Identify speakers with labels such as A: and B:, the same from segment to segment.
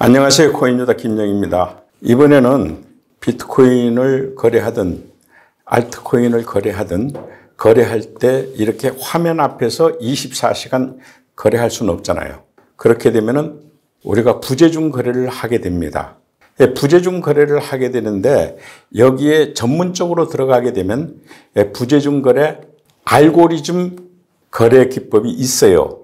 A: 안녕하세요. 코인유다 김영입니다. 이번에는 비트코인을 거래하든 알트코인을 거래하든 거래할 때 이렇게 화면 앞에서 24시간 거래할 수는 없잖아요. 그렇게 되면은 우리가 부재중 거래를 하게 됩니다. 부재중 거래를 하게 되는데 여기에 전문적으로 들어가게 되면 부재중 거래 알고리즘 거래 기법이 있어요.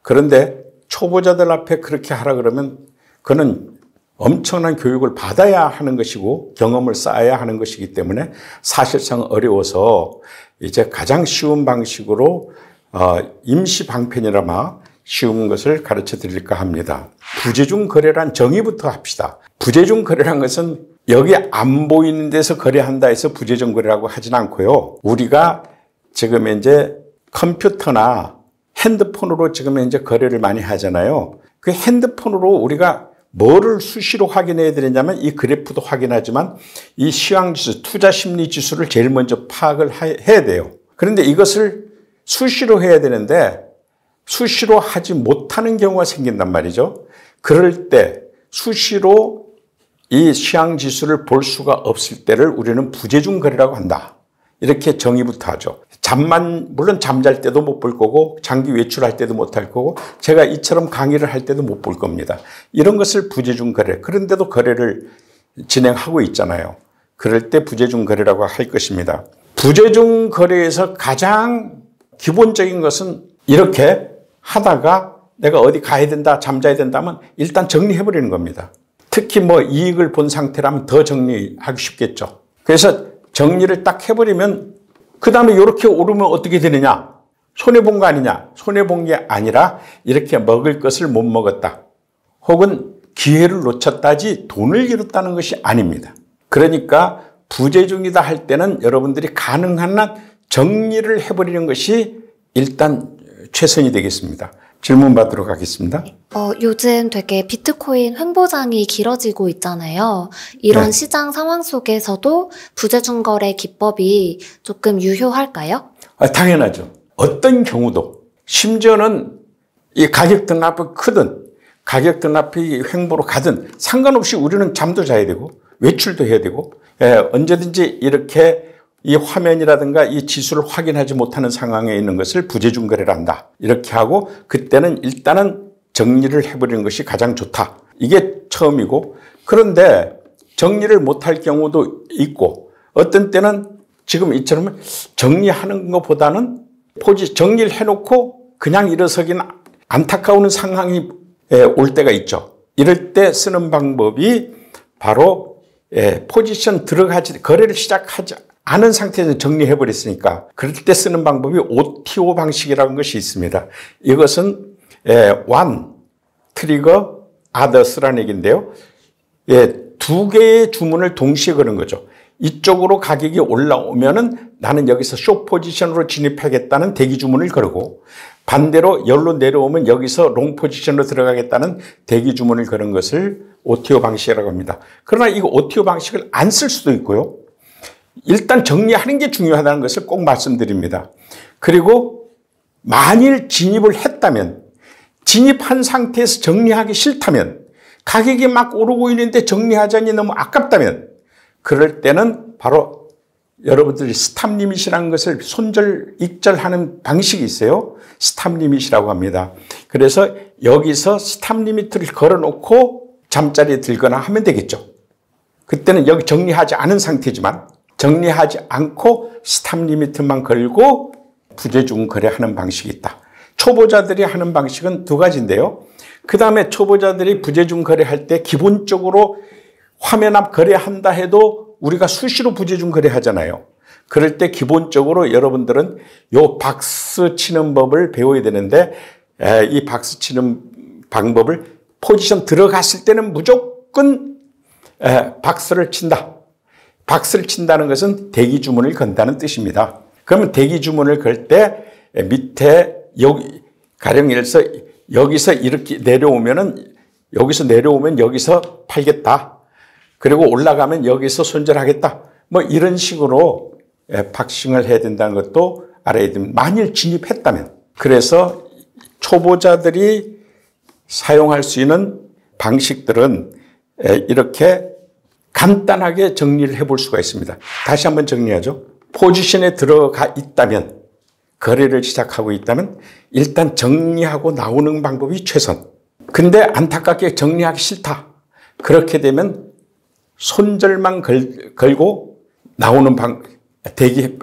A: 그런데 초보자들 앞에 그렇게 하라 그러면 그는 엄청난 교육을 받아야 하는 것이고 경험을 쌓아야 하는 것이기 때문에 사실상 어려워서 이제 가장 쉬운 방식으로 임시 방편이라마 쉬운 것을 가르쳐 드릴까 합니다. 부재중 거래란 정의부터 합시다. 부재중 거래란 것은 여기 안 보이는 데서 거래한다 해서 부재중 거래라고 하진 않고요. 우리가 지금 이제 컴퓨터나 핸드폰으로 지금 이제 거래를 많이 하잖아요. 그 핸드폰으로 우리가 뭐를 수시로 확인해야 되느냐면 이 그래프도 확인하지만 이 시황지수, 투자심리지수를 제일 먼저 파악을 해야 돼요. 그런데 이것을 수시로 해야 되는데 수시로 하지 못하는 경우가 생긴단 말이죠. 그럴 때 수시로 이 시황지수를 볼 수가 없을 때를 우리는 부재중 거래라고 한다. 이렇게 정의부터 하죠. 물론 잠잘 때도 못 볼 거고 장기 외출할 때도 못 할 거고 제가 이처럼 강의를 할 때도 못 볼 겁니다. 이런 것을 부재중 거래, 그런데도 거래를 진행하고 있잖아요. 그럴 때 부재중 거래라고 할 것입니다. 부재중 거래에서 가장 기본적인 것은 이렇게 하다가 내가 어디 가야 된다, 잠자야 된다 하면 일단 정리해버리는 겁니다. 특히 뭐 이익을 본 상태라면 더 정리하기 쉽겠죠. 그래서 정리를 딱 해버리면 그 다음에 이렇게 오르면 어떻게 되느냐? 손해본 거 아니냐? 손해본 게 아니라 이렇게 먹을 것을 못 먹었다. 혹은 기회를 놓쳤다지 돈을 잃었다는 것이 아닙니다. 그러니까 부재중이다 할 때는 여러분들이 가능한 한 정리를 해버리는 것이 일단 최선이 되겠습니다. 질문 받도록 하겠습니다.
B: 요즘 되게 비트코인 횡보장이 길어지고 있잖아요. 이런 시장 상황 속에서도 부재중 거래 기법이 조금 유효할까요?
A: 당연하죠. 어떤 경우도 심지어는 이 가격 등락이 크든 가격 등락이 횡보로 가든 상관없이 우리는 잠도 자야 되고 외출도 해야 되고 언제든지 이렇게 이 화면이라든가 이 지수를 확인하지 못하는 상황에 있는 것을 부재중 거래를 한다. 이렇게 하고 그때는 일단은 정리를 해버리는 것이 가장 좋다. 이게 처음이고, 그런데 정리를 못할 경우도 있고 어떤 때는 지금 이처럼 정리하는 것보다는 정리를 해놓고 그냥 일어서기는 안타까운 상황이 올 때가 있죠. 이럴 때 쓰는 방법이 바로 포지션 거래를 시작하지 않은 상태에서 정리해버렸으니까 그럴 때 쓰는 방법이 OTO 방식이라는 것이 있습니다. 이것은 one, 트리거, others라는 얘기인데요. 두 개의 주문을 동시에 거는 거죠. 이쪽으로 가격이 올라오면은 나는 여기서 숏 포지션으로 진입하겠다는 대기 주문을 걸고 반대로 열로 내려오면 여기서 롱 포지션으로 들어가겠다는 대기 주문을 거는 것을 OTO 방식이라고 합니다. 그러나 이거 OTO 방식을 안 쓸 수도 있고요. 일단 정리하는 게 중요하다는 것을 꼭 말씀드립니다. 그리고 만일 진입을 했다면 진입한 상태에서 정리하기 싫다면 가격이 막 오르고 있는데 정리하자니 너무 아깝다면 그럴 때는 바로 여러분들이 스탑 리밋이라는 것을 손절, 익절하는 방식이 있어요. 스탑 리밋이라고 합니다. 그래서 여기서 스탑 리밋을 걸어놓고 잠자리에 들거나 하면 되겠죠. 그때는 여기 정리하지 않은 상태지만 정리하지 않고 스탑 리미트만 걸고 부재중 거래하는 방식이 있다. 초보자들이 하는 방식은 두 가지인데요. 그 다음에 초보자들이 부재중 거래할 때 기본적으로 화면 앞 거래한다 해도 우리가 수시로 부재중 거래하잖아요. 그럴 때 기본적으로 여러분들은 요 박스 치는 법을 배워야 되는데 이 박스 치는 방법을 포지션 들어갔을 때는 무조건 박스를 친다. 박스를 친다는 것은 대기 주문을 건다는 뜻입니다. 그러면 대기 주문을 걸 때 밑에 가령 예를 들어서 여기서 이렇게 내려오면 여기서 팔겠다. 그리고 올라가면 여기서 손절하겠다. 뭐 이런 식으로 박싱을 해야 된다는 것도 알아야 됩니다. 만일 진입했다면. 그래서 초보자들이 사용할 수 있는 방식들은 이렇게 간단하게 정리를 해볼 수가 있습니다. 다시 한번 정리하죠. 포지션에 들어가 있다면, 거래를 시작하고 있다면 일단 정리하고 나오는 방법이 최선. 근데 안타깝게 정리하기 싫다. 그렇게 되면 손절만 걸고 나오는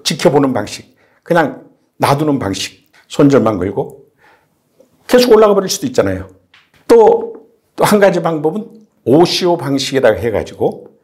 A: 지켜보는 방식. 그냥 놔두는 방식. 손절만 걸고 계속 올라가 버릴 수도 있잖아요. 또 한 가지 방법은 OCO 방식이라고 해가지고,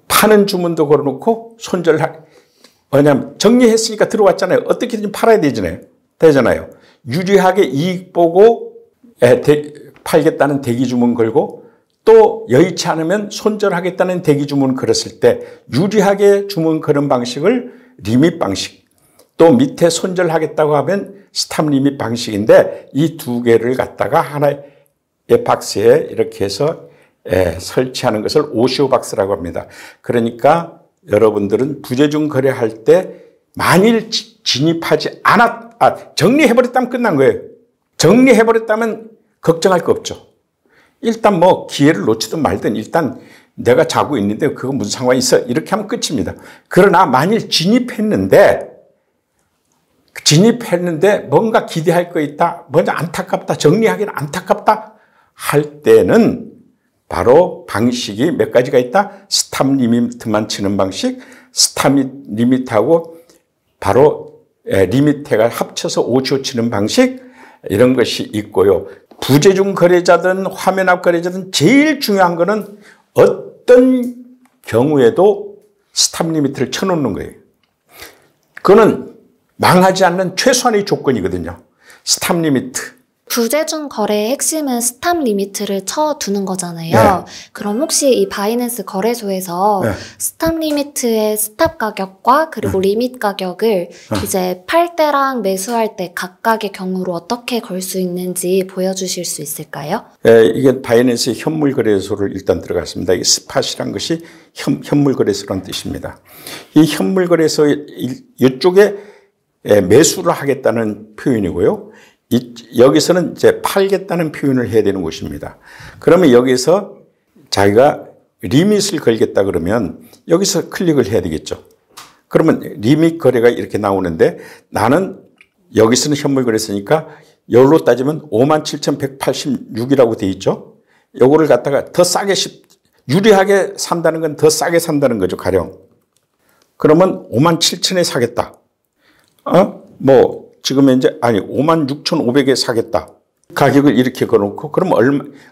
A: 파는 주문도 걸어놓고 왜냐하면 정리했으니까 들어왔잖아요. 어떻게든 팔아야 되잖아요. 유리하게 이익 보고 팔겠다는 대기 주문 걸고, 또 여의치 않으면 손절하겠다는 대기 주문 걸었을 때 유리하게 주문 거는 방식을 리밋 방식, 또 밑에 손절하겠다고 하면 스탑 리밋 방식인데, 이 두 개를 갖다가 하나의 박스에 이렇게 해서 설치하는 것을 OCO 박스라고 합니다. 그러니까 여러분들은 부재중 거래할 때 만일 진입하지 정리해버렸다면 끝난 거예요. 정리해버렸다면 걱정할 거 없죠. 일단 뭐 기회를 놓치든 말든 일단 내가 자고 있는데 그거 무슨 상관이 있어? 이렇게 하면 끝입니다. 그러나 만일 진입했는데 뭔가 기대할 거 있다, 뭔가 안타깝다, 정리하기는 안타깝다 할 때는 바로 방식이 몇 가지가 있다. 스탑 리미트만 치는 방식, 스탑 리미트하고 바로 리미트가 합쳐서 OCO 치는 방식, 이런 것이 있고요. 부재중 거래자든 화면 앞 거래자든 제일 중요한 거는 어떤 경우에도 스탑 리미트를 쳐놓는 거예요. 그거는 망하지 않는 최소한의 조건이거든요. 스탑 리미트.
B: 부재중 거래의 핵심은 스탑 리미트를 쳐두는 거잖아요. 그럼 혹시 이 바이낸스 거래소에서 스탑 리미트의 스탑 가격과 그리고 리밋 가격을 이제 팔 때랑 매수할 때 각각의 경우로 어떻게 걸 수 있는지 보여주실 수 있을까요?
A: 이게 바이낸스 현물 거래소를 일단 들어갔습니다. 이 스팟이란 것이 현물 거래소라는 뜻입니다. 이 현물 거래소 이쪽에 매수를 하겠다는 표현이고요. 여기서는 이제 팔겠다는 표현을 해야 되는 곳입니다. 그러면 여기서 자기가 리밋을 걸겠다 그러면 여기서 클릭을 해야 되겠죠. 그러면 리밋 거래가 이렇게 나오는데, 나는 여기서는 현물 거래소니까 여기로 따지면 57,186이라고 돼 있죠. 요거를 갖다가 더 싸게 유리하게 산다는 건 더 싸게 산다는 거죠, 가령. 그러면 57,000에 사겠다. 지금 현재 56,500에 사겠다. 가격을 이렇게 걸어놓고, 그럼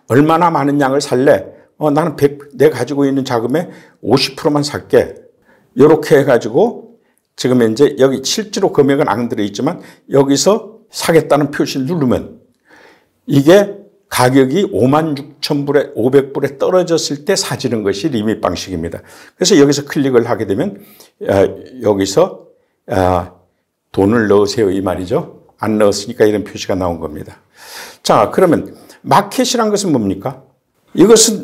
A: 얼마나 많은 양을 살래? 나는 내가 가지고 있는 자금의 50%만 살게. 이렇게 해가지고 지금 현재 여기 실제로 금액은 안 들어있지만 여기서 사겠다는 표시를 누르면 이게 가격이 56,000불에 500불에 떨어졌을 때 사지는 것이 리밋 방식입니다. 그래서 여기서 클릭을 하게 되면 여기서 돈을 넣으세요 이 말이죠. 안 넣었으니까 이런 표시가 나온 겁니다. 자, 그러면 마켓이란 것은 뭡니까?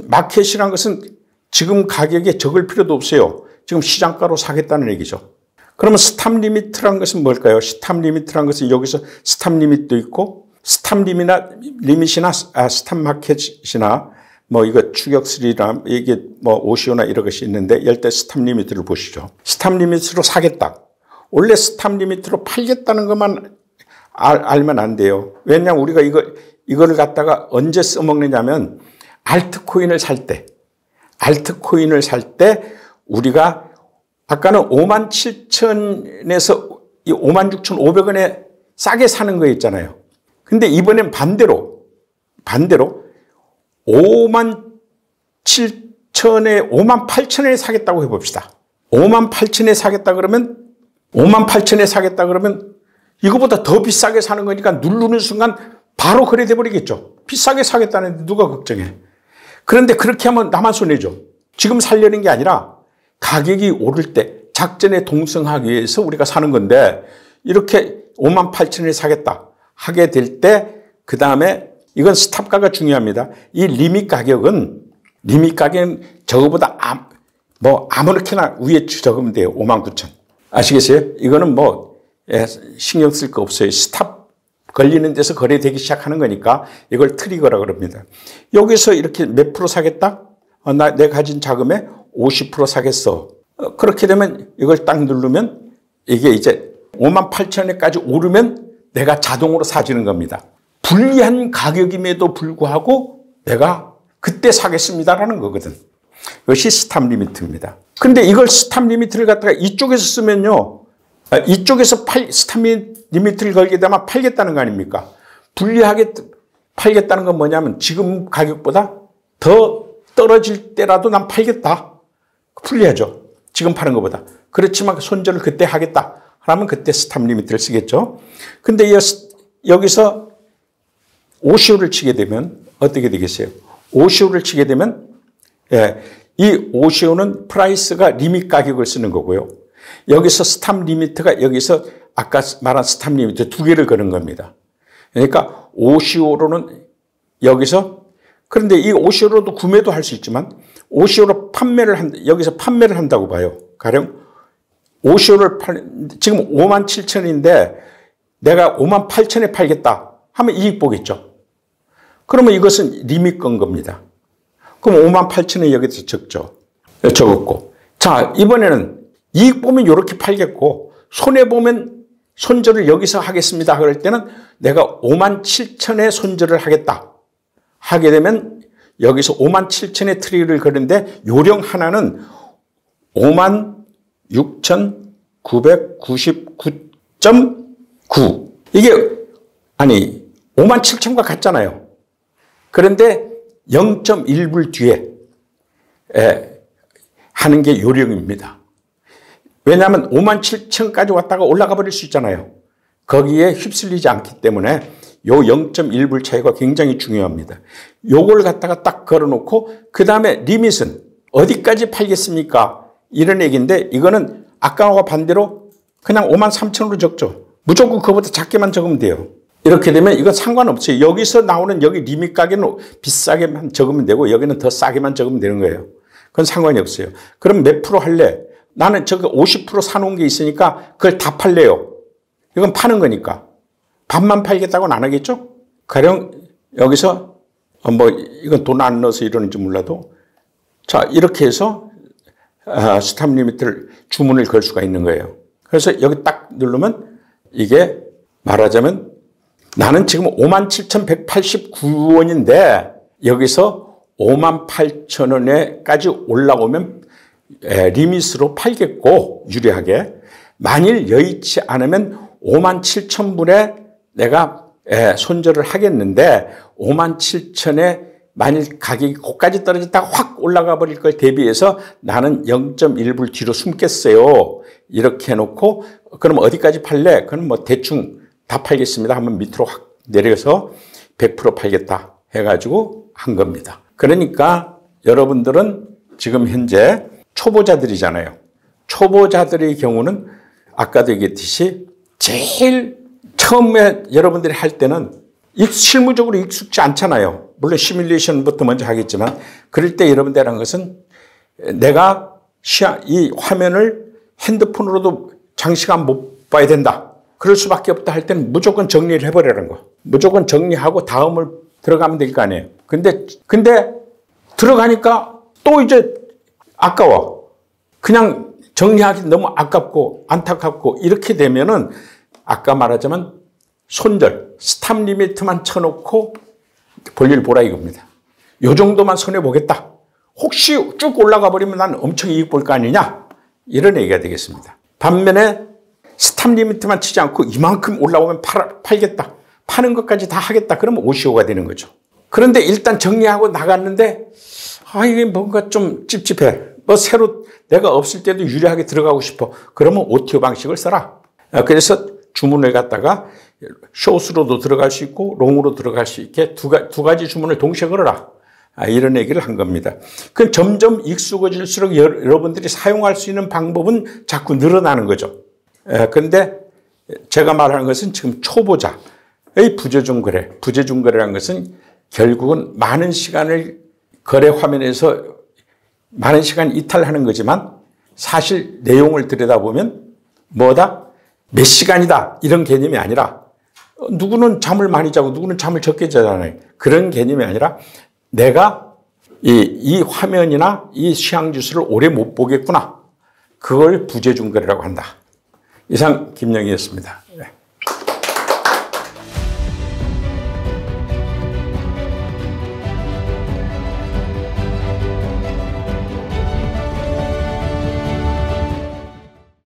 A: 마켓이란 것은 지금 가격에 적을 필요도 없어요. 지금 시장가로 사겠다는 얘기죠. 그러면 스탑 리미트란 것은 뭘까요? 스탑 리미트란 것은 여기서 스탑 리밋도 있고, 스탑 리밋이나 스탑 마켓이나 이거 추격슬이나 이게 OCO나 이런 것이 있는데, 이럴 때 스탑 리미트를 보시죠. 스탑 리미트로 사겠다. 원래 스탑 리미트로 팔겠다는 것만 알면 안 돼요. 왜냐하면 우리가 이거를 갖다가 언제 써먹느냐면 알트코인을 살 때 우리가 아까는 57,000에서 56,500원에 싸게 사는 거 있잖아요. 근데 이번엔 반대로 57,000에 58,000원에 사겠다고 해봅시다. 58,000원에 사겠다 그러면 이거보다 더 비싸게 사는 거니까 누르는 순간 바로 거래돼 버리겠죠. 비싸게 사겠다는데 누가 걱정해. 그런데 그렇게 하면 나만 손해죠. 지금 살려는 게 아니라 가격이 오를 때 작전에 동승하기 위해서 우리가 사는 건데, 이렇게 58,000원에 사겠다 하게 될 때, 그 다음에 이건 스탑가가 중요합니다. 이 리밋 가격은 저거보다 아무렇게나 위에 적으면 돼요. 59,000. 아시겠어요? 이거는 신경 쓸 거 없어요. 스탑 걸리는 데서 거래되기 시작하는 거니까 이걸 트리거라 그럽니다. 여기서 이렇게 몇 프로 사겠다? 내 가진 자금의 50% 사겠어. 그렇게 되면 이걸 딱 누르면 이게 이제 58,000원까지 오르면 내가 자동으로 사지는 겁니다. 불리한 가격임에도 불구하고 내가 그때 사겠습니다라는 거거든. 이것이 스탑 리미트입니다. 근데 이걸 스탑 리미트를 갖다가 이쪽에서 쓰면요. 이쪽에서 스탑 리미트를 걸게 되면 팔겠다는 거 아닙니까? 불리하게 팔겠다는 건 뭐냐면 지금 가격보다 더 떨어질 때라도 난 팔겠다. 불리하죠. 지금 파는 것보다. 그렇지만 손절을 그때 하겠다. 하면 그때 스탑 리미트를 쓰겠죠. 근데 여기서 OCO를 치게 되면 어떻게 되겠어요? OCO를 치게 되면 이 OCO는 프라이스가 리밋 가격을 쓰는 거고요. 여기서 스탑 리미트가 여기서 아까 말한 스탑 리미트 두 개를 거는 겁니다. 그러니까 OCO로는 여기서 그런데 이 OCO로도 구매도 할 수 있지만 OCO로 여기서 판매를 한다고 봐요. 가령 OCO를 지금 57,000원인데 내가 58,000원에 팔겠다 하면 이익 보겠죠. 그러면 이것은 리밋 건 겁니다. 그럼 58,000원이 여기서 적었고. 자, 이번에는 이익 보면 이렇게 팔겠고, 손해 보면 손절을 여기서 하겠습니다. 그럴 때는 내가 57,000원에 손절을 하겠다. 하게 되면 여기서 57,000원의 트리를 거는데 요령 하나는 56,999.9. 이게, 57,000과 같잖아요. 그런데 0.1불 뒤에 하는 게 요령입니다. 왜냐하면 57,000까지 왔다가 올라가 버릴 수 있잖아요. 거기에 휩쓸리지 않기 때문에 요 0.1불 차이가 굉장히 중요합니다. 요걸 갖다가 딱 걸어놓고 그 다음에 리밋은 어디까지 팔겠습니까? 이런 얘기인데 이거는 아까와 반대로 그냥 53,000으로 적죠. 무조건 그거보다 작게만 적으면 돼요. 이렇게 되면 이건 상관없어요. 여기서 나오는 여기 리밋 가격은 비싸게만 적으면 되고 여기는 더 싸게만 적으면 되는 거예요. 그건 상관이 없어요. 그럼 몇 프로 할래? 나는 저기 50% 사놓은 게 있으니까 그걸 다 팔래요. 이건 파는 거니까. 반만 팔겠다고는 안 하겠죠? 가령 여기서 이건 돈 안 넣어서 이러는지 몰라도 자 이렇게 해서 스탑 리미트를 주문을 걸 수가 있는 거예요. 그래서 여기 딱 누르면 이게 말하자면 나는 지금 57,189원인데 여기서 58,000원에까지 올라오면 리밋으로 팔겠고 유리하게 만일 여의치 않으면 57,000불에 내가 손절을 하겠는데 57,000에 만일 가격이 거기까지 떨어졌다가 확 올라가 버릴 걸 대비해서 나는 0.1불 뒤로 숨겠어요. 이렇게 해놓고 그럼 어디까지 팔래? 그럼 뭐 대충 다 팔겠습니다 하면 밑으로 확 내려서 100% 팔겠다 해가지고 한 겁니다. 그러니까 여러분들은 지금 현재 초보자들이잖아요. 초보자들의 경우는 아까도 얘기했듯이 제일 처음에 여러분들이 할 때는 실무적으로 익숙지 않잖아요. 물론 시뮬레이션부터 먼저 하겠지만 그럴 때 여러분들이 하는 것은 내가 이 화면을 핸드폰으로도 장시간 못 봐야 된다. 그럴 수밖에 없다 할 때는 무조건 정리를 해버리라는 거. 무조건 정리하고 다음을 들어가면 될 거 아니에요. 근데 들어가니까 또 이제 아까워. 그냥 정리하기 너무 아깝고 안타깝고 이렇게 되면은 아까 말하자면 손절, 스탑 리미트만 쳐놓고 볼일 보라 이겁니다. 요 정도만 손해보겠다. 혹시 쭉 올라가 버리면 난 엄청 이익 볼 거 아니냐? 이런 얘기가 되겠습니다. 반면에 스탑 리미트만 치지 않고 이만큼 올라오면 팔겠다. 파는 것까지 다 하겠다. 그러면 OCO가 되는 거죠. 그런데 일단 정리하고 나갔는데 이게 뭔가 좀 찝찝해. 새로 내가 없을 때도 유리하게 들어가고 싶어. 그러면 OTO 방식을 써라. 그래서 주문을 갖다가 숏으로도 들어갈 수 있고 롱으로 들어갈 수 있게 두 가지 주문을 동시에 걸어라. 이런 얘기를 한 겁니다. 그 점점 익숙해질수록 여러분들이 사용할 수 있는 방법은 자꾸 늘어나는 거죠. 그런데 제가 말하는 것은 지금 초보자의 부재중 거래. 부재중 거래라는 것은 결국은 많은 시간을 거래 화면에서 많은 시간 이탈하는 거지만 사실 내용을 들여다보면 뭐다? 몇 시간이다 이런 개념이 아니라 누구는 잠을 많이 자고 누구는 잠을 적게 자잖아요. 그런 개념이 아니라 내가 이 화면이나 이 시향지수를 오래 못 보겠구나. 그걸 부재중 거래라고 한다. 이상 김영희였습니다.